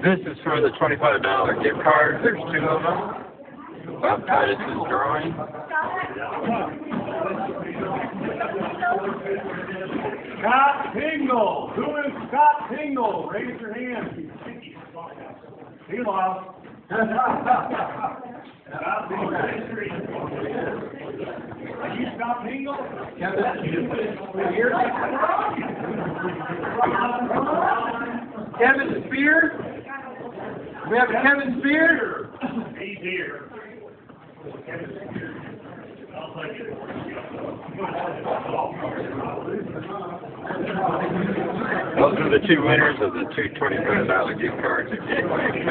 This is for the $25 gift card. There's 2 of them. Bob Titus is drawing. Scott Tingle. Who is Scott Tingle? Raise your hand. He lost. Scott Tingle. Are you Scott Tingle? Kevin Spear? We have a Kevin Spear? He's here. I'll take it. Those are the 2 winners of the 2 $25 gift cards at Gateway.